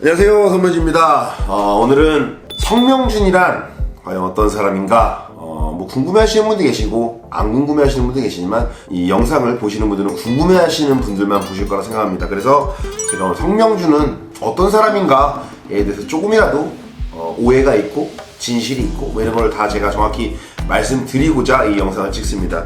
안녕하세요, 선배지입니다. 오늘은 성명준이란 과연 어떤 사람인가? 뭐 궁금해하시는 분도 계시고 안 궁금해하시는 분도 계시지만 이 영상을 보시는 분들은 궁금해하시는 분들만 보실 거라 생각합니다. 그래서 제가 오늘 성명준은 어떤 사람인가에 대해서 조금이라도 오해가 있고 진실이 있고 뭐 이런 걸 다 제가 정확히 말씀드리고자 이 영상을 찍습니다.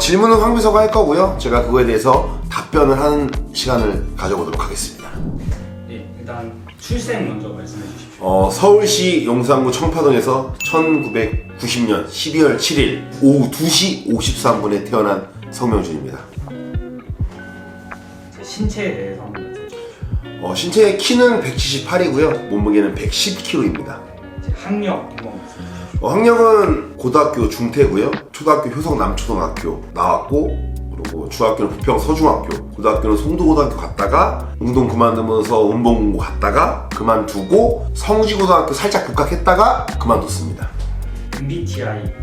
질문은 황비서가 할 거고요. 제가 그거에 대해서 답변을 하는 시간을 가져보도록 하겠습니다. 네, 일단 출생 먼저 말씀해 주십시오. 서울시 용산구 청파동에서 1990년 12월 7일 오후 2시 53분에 태어난 성명준입니다. 제 신체에 대해서 한번 말씀해 주십시오. 신체 키는 178이고요. 몸무게는 110kg입니다. 제 학력 한번 말씀해 주십시오. 학력은 고등학교 중퇴고요. 초등학교 효성 남초등학교 나왔고, 그리고 중학교는 부평 서중학교, 고등학교는 송도고등학교 갔다가 운동 그만두면서 운동공고 갔다가 그만두고 성지고등학교 살짝 복학했다가 그만뒀습니다. MBTI에 대한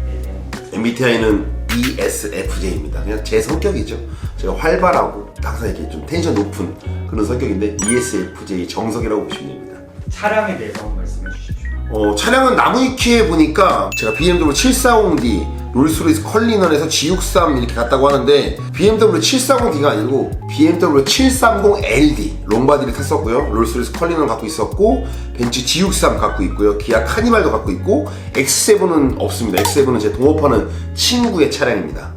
MBTI는 ESFJ입니다. 그냥 제 성격이죠. 제가 활발하고 항상 이렇게 좀 텐션 높은 그런 성격인데 ESFJ 정석이라고 보시면 됩니다. 차량에 대해서 한번 말씀해 주십시오. 차량은 나무위키에 보니까 제가 BMW 740D, 롤스로이스 컬리넌에서 G63 이렇게 갔다고 하는데 BMW 740D가 아니고 BMW 730LD 롱바디를 탔었고요. 롤스로이스 컬리넌 갖고 있었고, 벤츠 G63 갖고 있고요. 기아 카니발도 갖고 있고, X7은 없습니다. X7은 제 동업하는 친구의 차량입니다.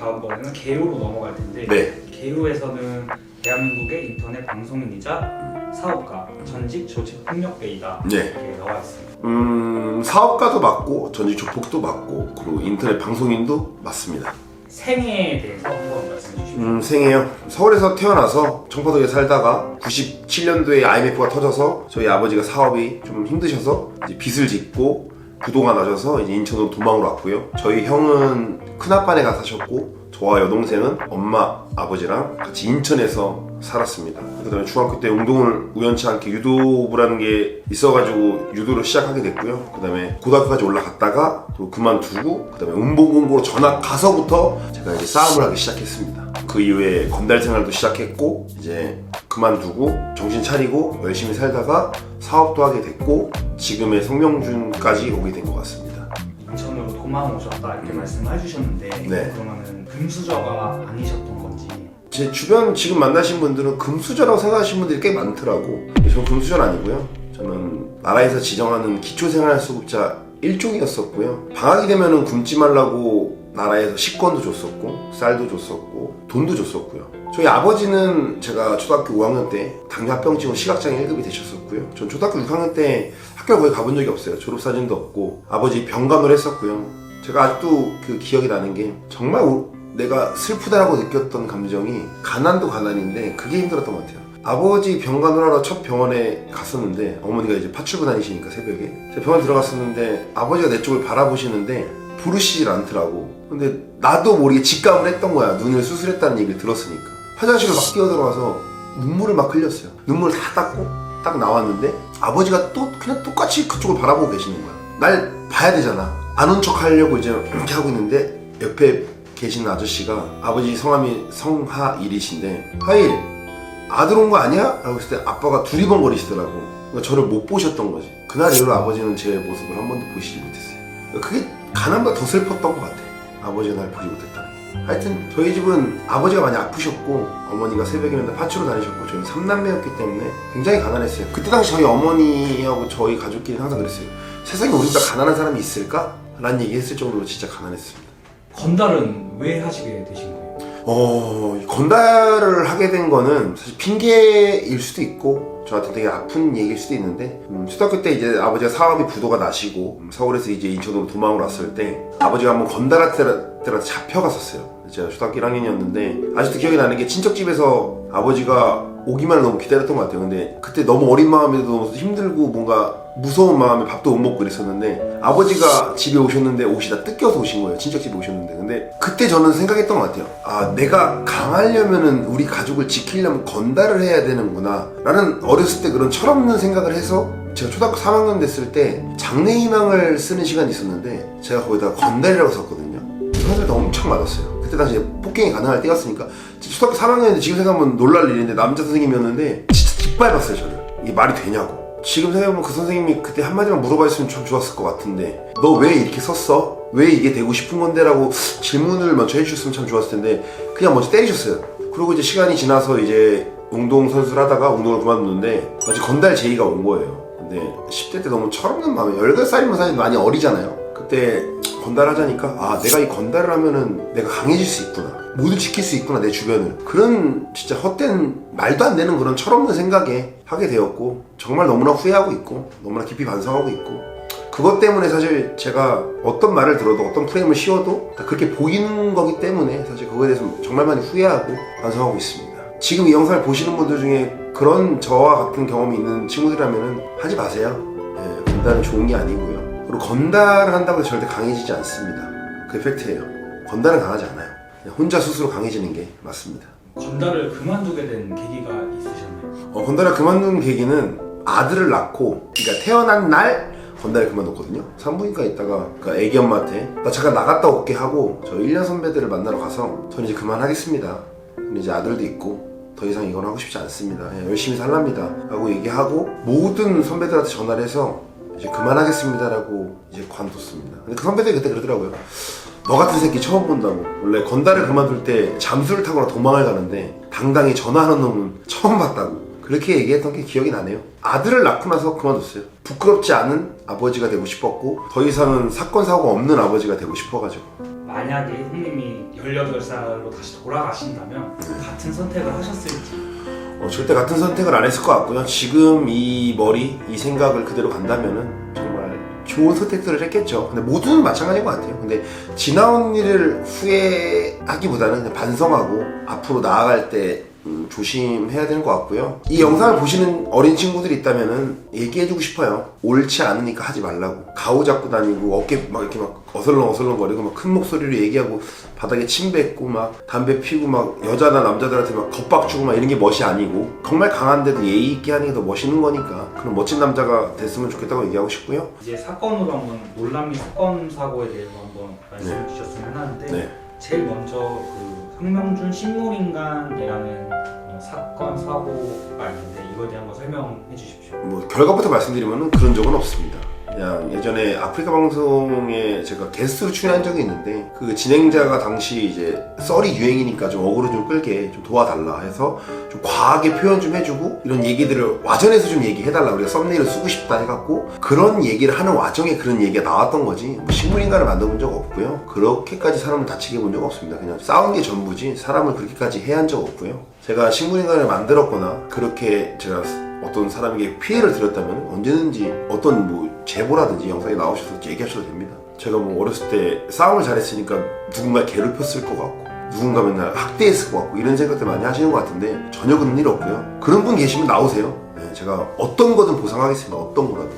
다음번에는 개요로 넘어갈 텐데 네. 개요에서는 대한민국의 인터넷 방송인이자 사업가, 전직 조직 폭력배이다 네. 이렇게 나와 있습니다. 사업가도 맞고 전직 조폭도 맞고 그리고 인터넷 방송인도 맞습니다. 생애에 대해서 한번 말씀해 주십시오. 생이에요. 서울에서 태어나서 청파동에 살다가 97년도에 IMF가 터져서 저희 아버지가 사업이 좀 힘드셔서 이제 빚을 짓고 부도가 나셔서 이제 인천으로 도망을 왔고요. 저희 형은 큰아빠네가 사셨고 저와 여동생은 엄마, 아버지랑 같이 인천에서 살았습니다. 그 다음에 중학교 때 운동을 우연치 않게 유도부라는 게 있어가지고 유도를 시작하게 됐고요. 그 다음에 고등학교까지 올라갔다가 또 그만두고 그 다음에 운봉공고로 전학 가서부터 제가 이제 싸움을 하기 시작했습니다. 그 이후에 건달 생활도 시작했고 이제 그만두고 정신 차리고 열심히 살다가 사업도 하게 됐고 지금의 성명준까지 오게 된 것 같습니다. 인천으로 도망 오셨다 이렇게 말씀을 해주셨는데 네. 그러면은 금수저가 아니셨던 건지. 제 주변 지금 만나신 분들은 금수저라고 생각하시는 분들이 꽤 많더라고. 저는 금수저는 아니고요. 저는 나라에서 지정하는 기초생활수급자 1종이었었고요. 방학이 되면은 굶지 말라고 나라에서 식권도 줬었고 쌀도 줬었고 돈도 줬었고요. 저희 아버지는 제가 초등학교 5학년 때 당뇨합병증으로 시각장애 1급이 되셨었고요. 전 초등학교 6학년 때 학교를 거의 가본 적이 없어요. 졸업사진도 없고 아버지 병간호를 했었고요. 제가 아직도 그 기억이 나는 게 정말 내가 슬프다라고 느꼈던 감정이 가난도 가난인데 그게 힘들었던 것 같아요. 아버지 병간호하러 첫 병원에 갔었는데 어머니가 이제 파출부 다니시니까 새벽에 제가 병원 들어갔었는데 아버지가 내 쪽을 바라보시는데 부르시질 않더라고. 근데 나도 모르게 직감을 했던 거야. 눈을 수술했다는 얘기를 들었으니까. 화장실을 막 뛰어들어가서 눈물을 막 흘렸어요. 눈물을 다 닦고 딱 나왔는데 아버지가 또 그냥 똑같이 그쪽을 바라보고 계시는 거야. 날 봐야 되잖아. 아는 척 하려고 이제 이렇게 하고 있는데 옆에 계시는 아저씨가 아버지 성함이 성하일이신데 하일 아들 온 거 아니야? 라고 했을 때 아빠가 두리번거리시더라고. 그러니까 저를 못 보셨던 거지. 그날 이후로 아버지는 제 모습을 한 번도 보시지 못했어요. 그게 가난보다 더 슬펐던 것 같아. 아버지가 날 보지 못했다는 게. 하여튼 저희 집은 아버지가 많이 아프셨고 어머니가 새벽에 맨날 파출을 다니셨고 저희는 3남매였기 때문에 굉장히 가난했어요. 그때 당시 저희 어머니하고 저희 가족끼리 항상 그랬어요. 세상에 우리보다 가난한 사람이 있을까? 라는 얘기 했을 정도로 진짜 가난했습니다. 건달은 왜 하시게 되신 거예요? 건달을 하게 된 거는 사실 핑계일 수도 있고 저한테 되게 아픈 얘기일 수도 있는데 초등학교 때 이제 아버지가 사업이 부도가 나시고 서울에서 이제 인천으로 도망을 왔을 때 아버지가 한번 건달한테 잡혀갔었어요. 제가 초등학교 1학년이었는데 아직도 기억이 나는 게 친척집에서 아버지가 오기만을 너무 기다렸던 것 같아요. 근데 그때 너무 어린 마음에도 너무 힘들고 뭔가 무서운 마음에 밥도 못 먹고 그랬었는데 아버지가 집에 오셨는데 옷이 다 뜯겨서 오신 거예요. 친척집에 오셨는데. 근데 그때 저는 생각했던 것 같아요. 아, 내가 강하려면은 우리 가족을 지키려면 건달을 해야 되는구나 라는 어렸을 때 그런 철없는 생각을 해서 제가 초등학교 3학년 됐을 때 장래희망을 쓰는 시간이 있었는데 제가 거기다 건달이라고 썼거든요. 선생님한테 엄청 맞았어요. 그때 당시에 폭행이 가능할 때였으니까 초등학교 3학년인데 지금 생각하면 놀랄 일인데 남자 선생님이었는데 진짜 짓밟았어요 저를. 이게 말이 되냐고. 지금 생각해보면 그 선생님이 그때 한마디만 물어봤으면 참 좋았을 것 같은데, 너 왜 이렇게 섰어? 왜 이게 되고 싶은 건데? 라고 질문을 먼저 해주셨으면 참 좋았을 텐데 그냥 먼저 때리셨어요. 그리고 이제 시간이 지나서 이제 운동선수를 하다가 운동을 그만뒀는데 마치 건달 제의가 온 거예요. 근데 10대 때 너무 철없는 마음에, 18살이면 사실 많이 어리잖아요. 그때 건달 하자니까 아, 내가 이 건달을 하면은 내가 강해질 수 있구나, 모두 지킬 수 있구나, 내 주변을. 그런 진짜 헛된 말도 안 되는 그런 철없는 생각에 하게 되었고, 정말 너무나 후회하고 있고 너무나 깊이 반성하고 있고, 그것 때문에 사실 제가 어떤 말을 들어도 어떤 프레임을 씌워도 다 그렇게 보이는 거기 때문에 사실 그거에 대해서 정말 많이 후회하고 반성하고 있습니다. 지금 이 영상을 보시는 분들 중에 그런 저와 같은 경험이 있는 친구들이라면 하지 마세요. 예, 건달은 좋은 게 아니고요. 그리고 건달을 한다고 해서 절대 강해지지 않습니다. 그게 팩트예요. 건달은 강하지 않아요. 그냥 혼자 스스로 강해지는 게 맞습니다. 건달을 그만두게 된 계기가 있으셨나요? 건달을 그만둔 계기는 아들을 낳고, 그러니까 태어난 날 건달을 그만뒀거든요. 산부인과 있다가 그러니까 애기 엄마한테 나 잠깐 나갔다 올게 하고 저 1년 선배들을 만나러 가서 저는 이제 그만하겠습니다. 근데 이제 아들도 있고 더 이상 이건 하고 싶지 않습니다. 그냥 열심히 살랍니다 라고 얘기하고 모든 선배들한테 전화를 해서 이제 그만하겠습니다 라고 이제 관뒀습니다. 근데 그 선배들이 그때 그러더라고요. 너 같은 새끼 처음 본다고. 원래 건달을 그만둘 때 잠수를 타거나 도망을 가는데 당당히 전화하는 놈은 처음 봤다고. 그렇게 얘기했던 게 기억이 나네요. 아들을 낳고 나서 그만뒀어요. 부끄럽지 않은 아버지가 되고 싶었고 더 이상은 사건 사고가 없는 아버지가 되고 싶어가지고. 만약에 형님이 18살로 다시 돌아가신다면 같은 선택을 하셨을지. 절대 같은 선택을 안 했을 것 같고요. 지금 이 머리, 이 생각을 그대로 간다면은 정말 좋은 선택들을 했겠죠. 근데 모두는 마찬가지인 것 같아요. 근데 지나온 일을 후회하기보다는 그냥 반성하고 앞으로 나아갈 때 조심해야 되는 것 같고요. 이 영상을 보시는 어린 친구들이 있다면은 얘기해주고 싶어요. 옳지 않으니까 하지 말라고. 가오 잡고 다니고 어깨 막 이렇게 막 어슬렁어슬렁거리고 막 큰 목소리로 얘기하고 바닥에 침 뱉고 막 담배 피고 막 여자나 남자들한테 막 겁박 주고 막 이런 게 멋이 아니고, 정말 강한데도 예의 있게 하는 게 더 멋있는 거니까 그런 멋진 남자가 됐으면 좋겠다고 얘기하고 싶고요. 이제 사건으로 한번 논란 및 사건 사고에 대해서 한번 말씀해 주셨으면 하는데 네. 제일 먼저 그 황명준 식물인간이라는 사건 사고가 있는데 이거에 대해 한번 설명해 주십시오. 뭐 결과부터 말씀드리면 그런 적은 없습니다. 그냥 예전에 아프리카 방송에 제가 게스트로 출연한 적이 있는데 그 진행자가 당시 이제 썰이 유행이니까 좀 어그로 좀 끌게 좀 도와달라 해서 좀 과하게 표현 좀 해주고 이런 얘기들을 와전에서 좀 얘기해달라, 우리가 썸네일을 쓰고 싶다 해갖고 그런 얘기를 하는 와중에 그런 얘기가 나왔던 거지, 뭐 식물인간을 만들어본 적 없고요. 그렇게까지 사람을 다치게 본 적 없습니다. 그냥 싸운 게 전부지 사람을 그렇게까지 해한 적 없고요. 제가 식물인간을 만들었거나 그렇게 제가 어떤 사람에게 피해를 드렸다면 언제든지 어떤 뭐 제보라든지 영상에 나오셔서 얘기하셔도 됩니다. 제가 뭐 어렸을 때 싸움을 잘했으니까 누군가 괴롭혔을 것 같고 누군가 맨날 학대했을 것 같고 이런 생각들 많이 하시는 것 같은데 전혀 그런 일 없고요. 그런 분 계시면 나오세요. 네, 제가 어떤 거든 보상하겠습니다. 어떤 거라도.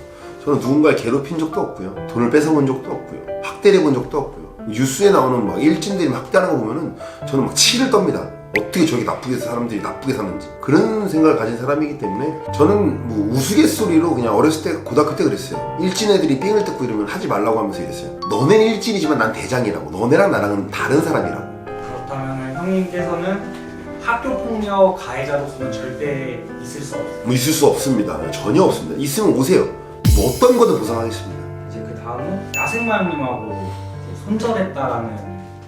저는 누군가를 괴롭힌 적도 없고요. 돈을 뺏어본 적도 없고요. 학대를 해본 적도 없고요. 뉴스에 나오는 막 일진들이 학대하는 거 보면은 저는 막 치를 떱니다. 어떻게 저렇게 나쁘게 사람들이 나쁘게 사는지, 그런 생각을 가진 사람이기 때문에 저는 뭐 우스갯소리로 그냥 어렸을 때 고등학교 때 그랬어요. 일진 애들이 삥을 뜯고 이러면 하지 말라고 하면서 이랬어요. 너네는 일진이지만 난 대장이라고. 너네랑 나랑은 다른 사람이라고. 그렇다면 형님께서는 학교 폭력 가해자로서는 절대 있을 수 없어요. 뭐 있을 수 없습니다. 전혀 없습니다. 있으면 오세요. 뭐 어떤 거든 보상하겠습니다. 이제 그 다음은 야생마님하고 손절했다라는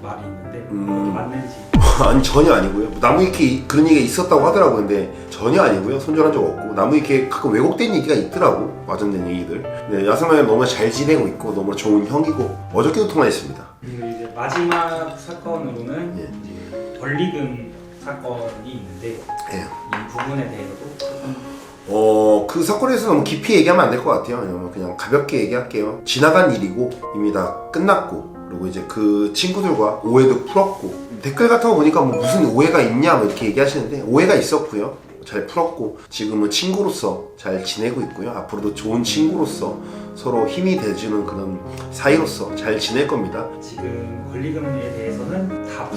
말이 있는데 그게 맞는지. 아니 전혀 아니고요. 나무위키 그런 얘기가 있었다고 하더라고요. 근데 전혀 아니고요. 손절한 적 없고, 나무위키에 가끔 왜곡된 얘기가 있더라고, 와전된 얘기들. 근데 야생마님 너무 잘 지내고 있고 너무 좋은 형이고 어저께도 통화했습니다. 그리고 이제 마지막 사건으로는 예. 이제 권리금 사건이 있는데 예. 이 부분에 대해서도 조금 그 사건에 대해서 너무 깊이 얘기하면 안 될 것 같아요. 왜냐면 그냥 가볍게 얘기할게요. 지나간 일이고 이미 다 끝났고, 그리고 이제 그 친구들과 오해도 풀었고, 댓글 같은 거 보니까 뭐 무슨 오해가 있냐 뭐 이렇게 얘기하시는데 오해가 있었고요. 잘 풀었고 지금은 친구로서 잘 지내고 있고요. 앞으로도 좋은 친구로서 서로 힘이 돼주는 그런 사이로서 잘 지낼 겁니다. 지금 권리금에 대해서는 다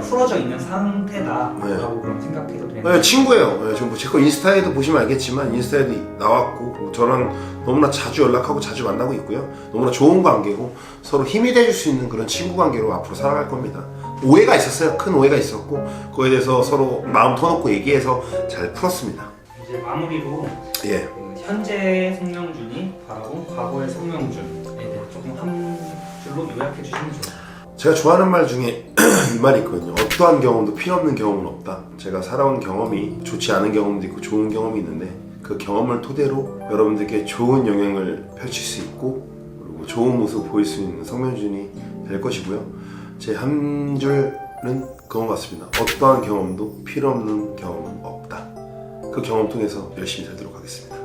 풀어져 있는 상태다라고 네. 그럼 생각해도 되나요? 네, 친구예요. 네, 제 거 인스타에도 보시면 알겠지만 인스타에도 나왔고 저랑 너무나 자주 연락하고 자주 만나고 있고요. 너무나 좋은 관계고 서로 힘이 돼줄 수 있는 그런 친구 관계로 앞으로 살아갈 겁니다. 오해가 있었어요. 큰 오해가 있었고 그거에 대해서 서로 마음 터놓고 얘기해서 잘 풀었습니다. 이제 이제 마무리로 예. 그 현재 성명준이 바라본 과거의 성명준에 대해 조금 한 줄로 요약해 주시면 좋아요. 제가 좋아하는 말 중에 이 말이 있거든요. 어떠한 경험도 필요 없는 경험은 없다. 제가 살아온 경험이 좋지 않은 경험도 있고 좋은 경험이 있는데 그 경험을 토대로 여러분들께 좋은 영향을 펼칠 수 있고 그리고 좋은 모습을 보일 수 있는 성명준이 될 것이고요. 제 한 줄은 그건 같습니다. 어떠한 경험도 필요 없는 경험은 없다. 그 경험 통해서 열심히 살도록 하겠습니다.